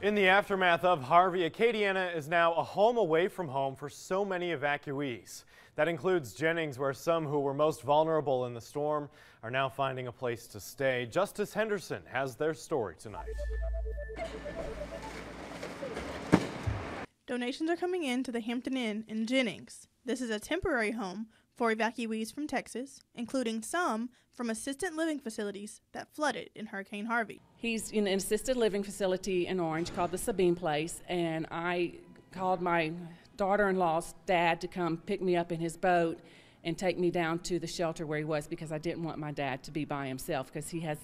In the aftermath of Harvey, Acadiana is now a home away from home for so many evacuees. That includes Jennings, where some who were most vulnerable in the storm are now finding a place to stay. Justice Henderson has their story tonight. Donations are coming in to the Hampton Inn in Jennings. This is a temporary home for evacuees from Texas, including some from assisted living facilities that flooded in Hurricane Harvey. He's in an assisted living facility in Orange called the Sabine Place, and I called my daughter-in-law's dad to come pick me up in his boat and take me down to the shelter where he was, because I didn't want my dad to be by himself, because he has,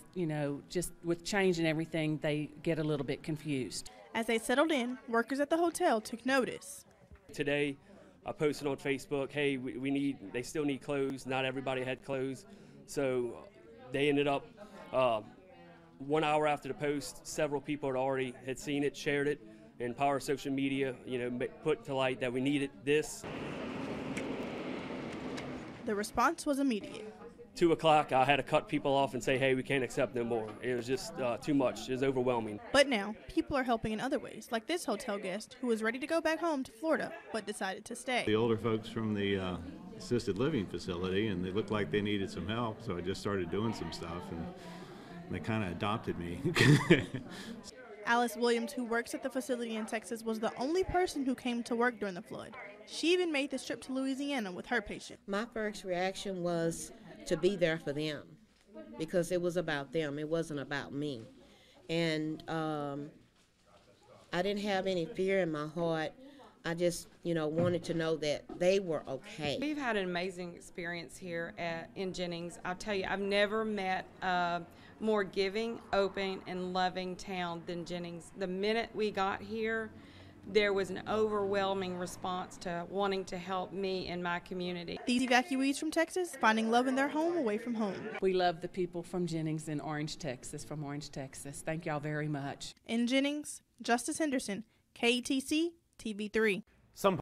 just with change and everything, they get a little bit confused. As they settled in, workers at the hotel took notice. Today, I posted on Facebook, hey, they still need clothes. Not everybody had clothes. So they ended up, 1 hour after the post, several people had seen it, shared it, and power of social media, put to light that we needed this. The response was immediate. 2 o'clock, I had to cut people off and say, hey, we can't accept no more. It was just too much. It was overwhelming. But now, people are helping in other ways, like this hotel guest who was ready to go back home to Florida, but decided to stay. The older folks from the assisted living facility, and they looked like they needed some help, so I just started doing some stuff, and they kind of adopted me. Alice Williams, who works at the facility in Texas, was the only person who came to work during the flood. She even made this trip to Louisiana with her patient. My first reaction was to be there for them, because it was about them. It wasn't about me. And I didn't have any fear in my heart. I just, wanted to know that they were okay. We've had an amazing experience here in Jennings. I'll tell you, I've never met a more giving, open, and loving town than Jennings. The minute we got here, there was an overwhelming response to wanting to help me and my community. These evacuees from Texas finding love in their home away from home. We love the people from Jennings in Orange, Texas, from Orange, Texas. Thank y'all very much. In Jennings, Justice Henderson, KETC TV3.